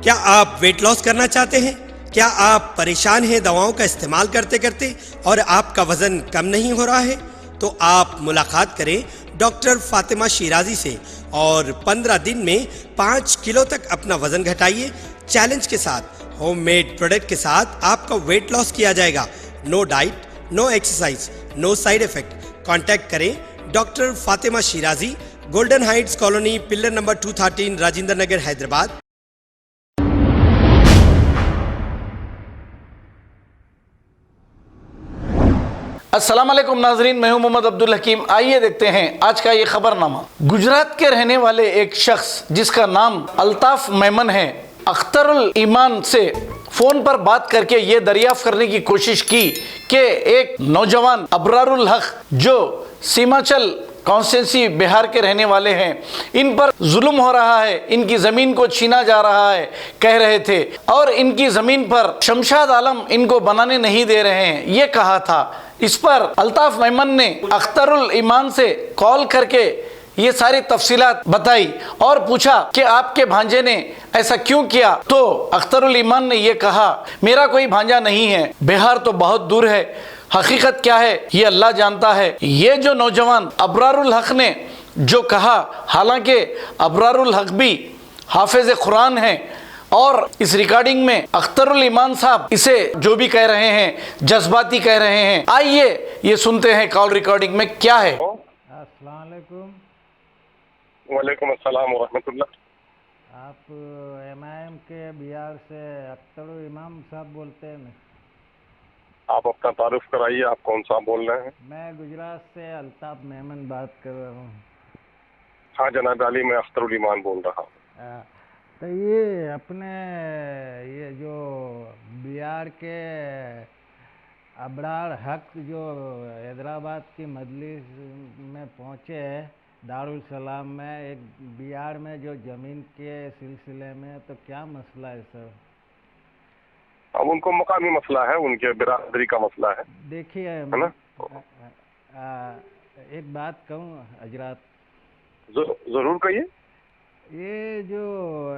क्या आप weight loss करना चाहते हैं? क्या आप परेशान हैं दवाओं का इस्तेमाल करते करते और आपका वजन कम नहीं हो रहा है? तो आप मुलाकात करें डॉक्टर फातिमा शिराजी से और 15 दिन में 5 किलो तक अपना वजन घटाइए। चैलेंज के साथ, होममेड प्रोडक्ट के साथ आपका वेट लॉस किया जाएगा। No diet, no exercise, no side effect. Contact करें doctor Fatima Shirazi, golden heights colony, pillar number 213, Rajendra Nagar, Hyderabad. अस्सलाम वालेकुम नाजरीन, मैं हूं मोहम्मद अब्दुल हकीम। आइए देखते हैं आज का ये खबरनामा। गुजरात के रहने वाले एक शख्स जिसका नाम अल्ताफ मेमन है, अख्तरुल ईमान से फ़ोन पर बात करके ये दरियाफ्त करने की कोशिश की कि एक नौजवान अबरारुल हक जो सीमाचल कॉन्स्टिट्यूंसी बिहार के रहने वाले हैं, इन पर जुल्म हो रहा है, इनकी ज़मीन को छीना जा रहा है कह रहे थे, और इनकी ज़मीन पर शमशाद आलम इनको बनाने नहीं दे रहे हैं ये कहा था। इस पर अल्ताफ मेमन ने अख्तरुल ईमान से कॉल करके ये सारी तफसीलात बताई और पूछा कि आपके भांजे ने ऐसा क्यों किया। तो अख्तरुल ईमान ने ये कहा, मेरा कोई भांजा नहीं है, बिहार तो बहुत दूर है, हकीकत क्या है ये अल्लाह जानता है। ये जो नौजवान अबरारुल हक ने जो कहा, हालांकि अबरारुल हक भी हाफिज कुरान है और इस रिकॉर्डिंग में अख्तरुल ईमान साहब इसे जो भी कह रहे हैं जज्बाती कह रहे हैं। आइए ये सुनते हैं कॉल रिकॉर्डिंग में क्या है। अस्सलाम वालेकुम। वालेकुम अस्सलाम व रहमतुल्लाह। आप एमआईएम के बिहार से अख्तरुल इमाम साहब बोलते हैं ना? आप अपना तारुफ कराइए, आप कौन सा बोल रहे हैं? मैं गुजरात से अल्ताफ मेमन बात कर रहा हूँ। हाँ जनाब अली, मैं अख्तरुल ईमान बोल रहा हूँ। तो ये अपने ये जो बिहार के अबरार हक जो हैदराबाद की मजलिस में पहुँचे दारुल सलाम में, एक बिहार में जो ज़मीन के सिलसिले में, तो क्या मसला है सर? अब उनको मकामी मसला है, उनके बिरादरी का मसला है। देखिए है ना? एक बात कहूँ हजरात, जरूर कहिए। ये जो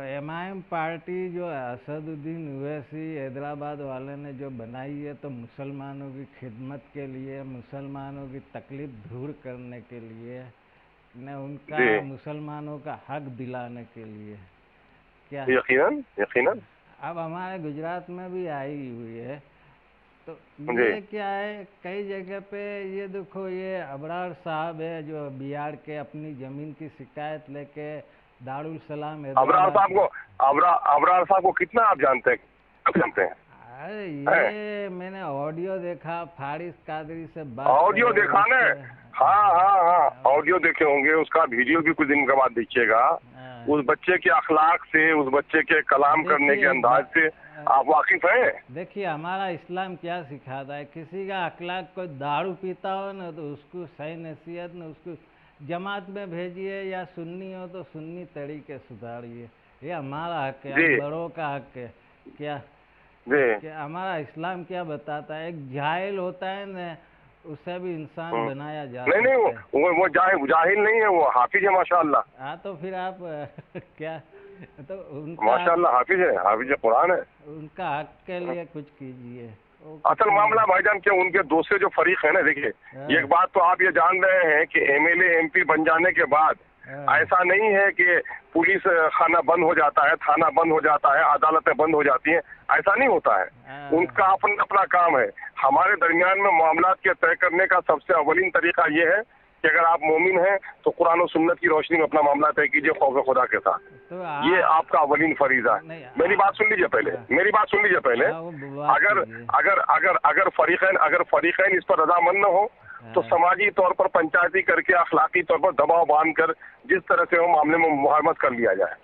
एमआईएम पार्टी जो असदुद्दीन ओवैसी हैदराबाद वाले ने जो बनाई है, तो मुसलमानों की खिदमत के लिए, मुसलमानों की तकलीफ दूर करने के लिए न, उनका मुसलमानों का हक दिलाने के लिए। क्या यकीनन यकीनन अब हमारे गुजरात में भी आई हुई है। तो ये क्या है, कई जगह पे ये देखो, ये अबरार साहब है जो बिहार के अपनी ज़मीन की शिकायत लेके दारुल सलाम अबरार साहब को कितना आप जानते हैं? अरे ये मैंने ऑडियो देखा, फारिस कादरी से बात। ऑडियो देखा ना? हाँ हाँ हाँ, ऑडियो देखे होंगे, उसका वीडियो भी कुछ दिन के बाद देखिएगा। उस बच्चे के अखलाक से, उस बच्चे के कलाम करने के अंदाज से आप वाकिफ हैं? देखिए हमारा इस्लाम क्या सिखाता है, किसी का अखलाक कोई दारू पीता हो ना तो उसको सही नसीहत न, उसको जमात में भेजिए, या सुन्नी हो तो सुन्नी तरीके सुधारिए। ये हमारा हक है, बड़ों का हक है। क्या हमारा इस्लाम क्या बताता है? एक जाहिल होता है न, उसे भी इंसान बनाया जाता है। नहीं, वो जाहिल नहीं है, वो हाफिज है माशाअल्लाह। हाँ, तो फिर आप क्या, तो उनका माशाअल्लाह हाफिज है, हाफिज कुरान है। उनका हक के लिए कुछ कीजिए। असल मामला भाईजान क्या, उनके दूसरे जो फरीक है ना, देखिए एक बात तो आप ये जान रहे हैं कि एमएलए एमपी बन जाने के बाद ऐसा नहीं है कि पुलिस खाना बंद हो जाता है, थाना बंद हो जाता है, अदालतें बंद हो जाती हैं, ऐसा नहीं होता है। उनका अपना अपना काम है। हमारे दरमियान में मामलात के तय करने का सबसे अवलीन तरीका ये है कि अगर आप मोमिन हैं तो कुरान और सुन्नत की रोशनी में अपना मामला तय कीजिए खौफ खुदा के साथ। तो ये आपका अवलीन फरीजा है। मेरी बात सुन लीजिए पहले, मेरी बात सुन लीजिए पहले। अगर अगर अगर अगर फरीकैन इस पर रजामंद न हो तो समाजी तौर पर पंचायती करके अखलाकी तौर पर दबाव बांधकर जिस तरह से वो मामले में मुहावमत कर लिया जाए,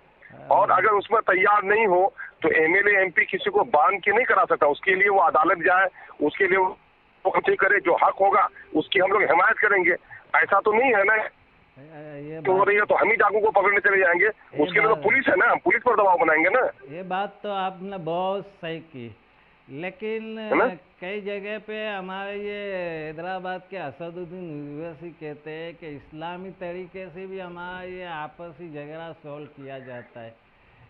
और अगर उसमें तैयार नहीं हो तो एमएलए एमपी किसी को बांध के नहीं करा सकता। उसके लिए वो अदालत जाए, उसके लिए वो कुछ करे, जो हक होगा उसकी हम लोग हिमायत करेंगे। ऐसा तो नहीं है ना तो हो रही है तो हम ही डाकू को पकड़ने चले जाएंगे, उसके लिए तो पुलिस है ना, हम पुलिस पर दबाव बनाएंगे ना। ये बात तो आपने बहुत सही की, लेकिन कई जगह पे हमारे ये हैदराबाद के असदुद्दीन ओवैसी कहते हैं कि इस्लामी तरीके से भी हमारा ये आपसी झगड़ा सॉल्व किया जाता है।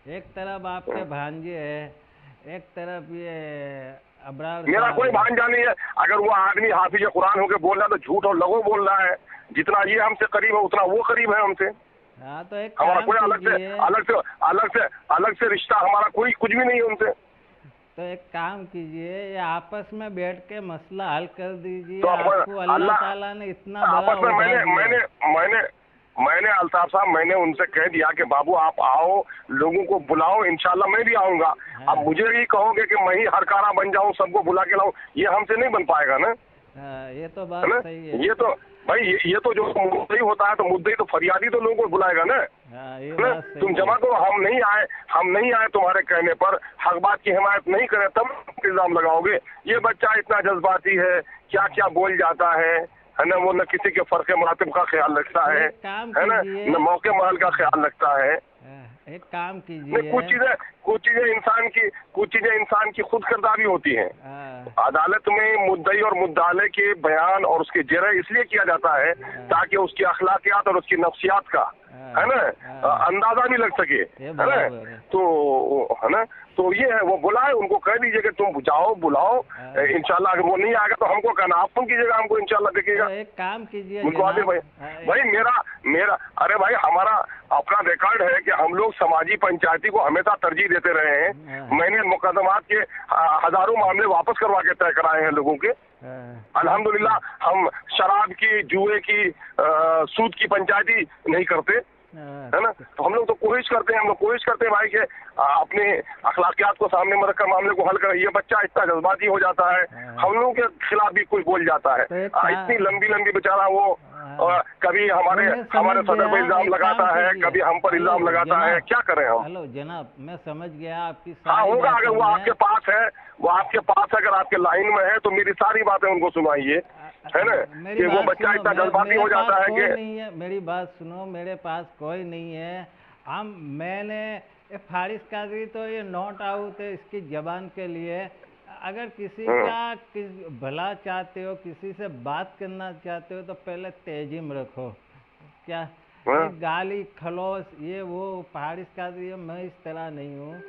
एक तरफ आपके भांजे है, एक तरफ ये अबरार मेरा साहब कोई है। भांजा नहीं है। अगर वो आदमी हाफिज कुरान होके बोल रहा है तो झूठ और लगो बोल रहा है। जितना ये हमसे करीब है उतना वो करीब है हमसे। हाँ तो एक हमारा काम कोई कीजिए, अलग से रिश्ता हमारा कोई कुछ भी नहीं है उनसे। तो एक काम कीजिए, ये आपस में बैठ के मसला हल कर दीजिए। तो आपको अल्लाह अल्लाह ताला ने इतना बड़ा आपस में ओहदा मैंने दिया। मैंने अल्ताफ साहब मैंने उनसे कह दिया कि बाबू आप आओ, लोगों को बुलाओ, इंशाल्लाह मैं भी आऊंगा। हाँ। अब मुझे भी कहोगे कि मैं ही हर कारा बन जाऊं, सबको बुला के लाऊं, ये हमसे नहीं बन पाएगा ना, हाँ, ये तो है बात ना। सही है। ये तो भाई ये तो जो मुद्दई होता है तो मुद्दई तो फरियादी तो लोगों को बुलाएगा ना, हाँ, ये है ना। बात सही तुम जमा है। करो, हम नहीं आए तुम्हारे कहने पर, हक बात की हिमायत नहीं करे तब इल्जाम लगाओगे। ये बच्चा इतना जज्बाती है, क्या क्या बोल जाता है ना। वो न किसी के फर्क मरातब का ख्याल रखता है एक काम ना, कीजिए। न मौके महल का ख्याल रखता है। एक काम नहीं, कीजिए। कुछ चीजें इंसान की खुद करदा भी होती हैं। हाँ, अदालत में मुद्दई और मुद्दाले के बयान और उसके जरह इसलिए किया जाता है ताकि उसकी अखलाकियात और उसकी नफ्सियात का, है ना, अंदाजा भी लग सके, ये है ना। बराबर है। तो है ना, तो ये है, वो बुलाए, उनको कह दीजिए कि तुम जाओ बुलाओ, इंशाल्लाह। अगर वो नहीं आएगा तो हमको कहना, आप फोन कीजिएगा हमको, इंशाल्लाह देखेगा। तो एक काम कीजिए उनको आदि भाई मेरा अरे भाई हमारा अपना रिकॉर्ड है कि हम लोग समाजी पंचायती को हमेशा तरजीह देते रहे हैं। मैंने मुकदमात के हजारों मामले वापस करवा के तय कराए हैं लोगों के। अल्हम्दुलिल्लाह हम शराब की, जुए की, सूद की पंचायती नहीं करते, है ना। तो हम लोग तो कोशिश करते हैं भाई के अपने अखलाकियात को सामने में रखकर मामले को हल करें। ये बच्चा इतना जज्बाती हो जाता है, हम लोगों के खिलाफ भी कुछ बोल जाता है। इतनी लंबी बेचारा वो कभी हमारे सदर पर इल्जाम लगाता है, कभी हम पर इल्जाम लगाता है। क्या करें हम? हेलो जनाब, मैं समझ गया आपकी हाँ सारी होगा, अगर बातें वो आपके पास है, अगर आपके लाइन में है तो मेरी सारी बातें उनको सुनाइए, है ना। कि वो बच्चा इतना जज्बाती हो जाता है कि नहीं है। मेरी बात सुनो, मेरे पास कोई नहीं है। मैंने फारिस कादरी तो ये नॉट आउट है इसकी जबान के लिए। अगर किसी का भला चाहते हो, किसी से बात करना चाहते हो तो पहले तेजीम रखो। क्या ये गाली खलोस ये वो फारिस कादरी, मैं इस तरह नहीं हूँ।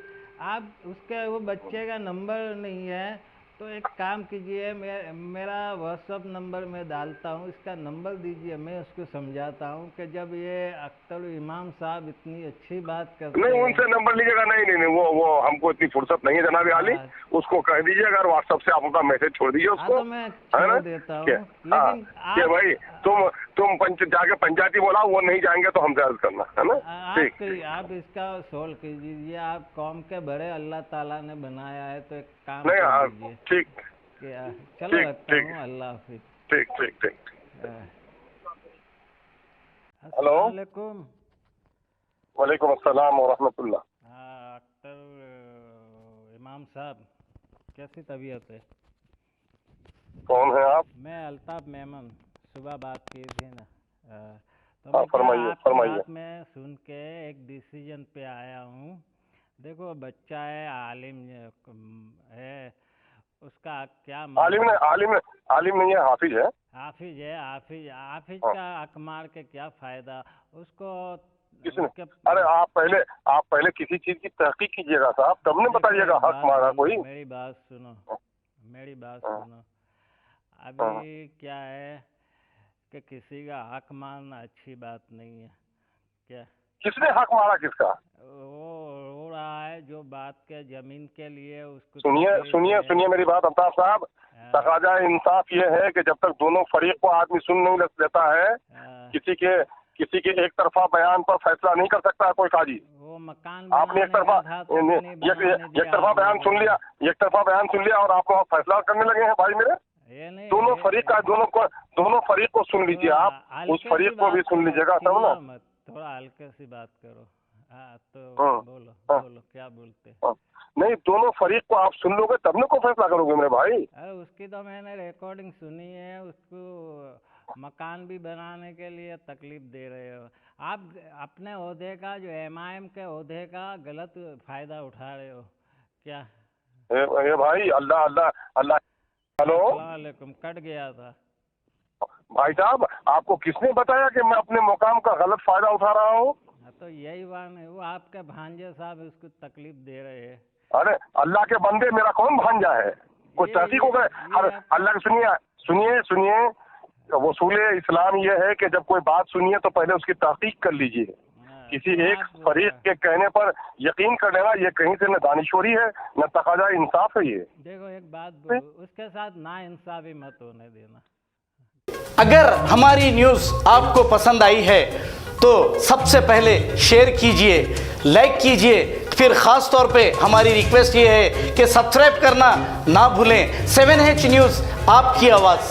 आप उसके वो बच्चे का नंबर नहीं है तो एक काम कीजिए, मेरा व्हाट्सअप नंबर मैं डालता हूँ, इसका नंबर दीजिए, मैं उसको समझाता हूँ कि जब ये अख्तर इमाम साहब इतनी अच्छी बात करते हैं। नहीं, उनसे नंबर लीजिएगा। नहीं, वो हमको इतनी फुर्सत नहीं है जनाब आली। उसको कह दीजिए, अगर व्हाट्सएप से आप अपना मैसेज छोड़ दीजिए उसको, तो मैं छोड़ देता हूँ। लेकिन कि भाई तुम जाके पंचायती बोला, वो नहीं जाएंगे तो हमसे अर्ज करना, है ना। ठीक, आप इसका सोल्व कीजिए। आप कौम के बड़े अल्लाह ताला ने बनाया है, तो एक काम नहीं, कीजिए। ठीक, चलो रखता हूँ, अल्लाह हाफिज। ठीक। हेलो, अस्सलाम वालेकुम अस्सलाम व रहमतुल्लाह। हाँ, अख्तर इमाम साहब, कैसी तबीयत है? कौन है आप? मैं अल्ताफ मेमन, सुबह बात की थी ना। तो हाँ, मैं फरमाइए। बात में सुन के एक डिसीजन पे आया हूँ। देखो, बच्चा है, आलिम है, उसका क्या आलिम नहीं है, हाफिज है। हाफिज का हक मार के क्या फायदा उसको। किसने? अरे आप पहले किसी चीज की तहकीक कीजिएगा साहब, तब ने बताइएगा हक मारा कोई। मेरी बात सुनो। अभी क्या है कि किसी का हक मारना अच्छी बात नहीं है। क्या किसने हक मारा किसका? वो रो रहा है जो बात के जमीन के लिए उसको। सुनिए मेरी बात अल्ताफ साहब। तकाजा इंसाफ ये है कि जब तक दोनों फरीक को आदमी सुन नहीं लेता है, किसी के एक तरफा बयान पर फैसला नहीं कर सकता कोई काजी। वो मकान आपने एक तरफा बयान सुन लिया और आप फैसला करने लगे हैं भाई मेरे। दोनं फरीक को सुन लीजिए आप, उस फरीक को भी सुन लीजिएगा तब ना। थोड़ा हल्के से बात करो। हाँ तो बोलो क्या बोलते। नहीं, दोनों फरीक को आप सुन लोगे तब ना को फैसला करोगे मेरे भाई। अरे उसकी तो मैंने रिकॉर्डिंग सुनी है। उसको मकान भी बनाने के लिए तकलीफ दे रहे हो आप। अपने ओहदे का, जो MIM के ओहदे का गलत फायदा उठा रहे हो क्या। ये भाई अल्लाह। हेलो, वालेकुम, कट गया था भाई साहब। आपको किसने बताया कि मैं अपने मुकाम का गलत फायदा उठा रहा हूँ? तो यही बात है, वो आपके भांजे साहब उसको तकलीफ दे रहे हैं। अरे अल्लाह के बंदे, मेरा कौन भांजा है? कोई तहकीक हो गए? अल्लाह सुनिए, वसूल इस्लाम ये है कि जब कोई बात सुनिए तो पहले उसकी तहकीक कर लीजिए। किसी एक फरीक के कहने पर यकीन कर लेना, ये कहीं से न दानिशोरी है न तकाजा इंसाफ है। ये देखो एक बात बोलो, उसके साथ ना इंसाफी मत होने देना। अगर हमारी न्यूज़ आपको पसंद आई है तो सबसे पहले शेयर कीजिए, लाइक कीजिए, फिर ख़ास तौर पे हमारी रिक्वेस्ट ये है कि सब्सक्राइब करना ना भूलें। 7H न्यूज़, आपकी आवाज़।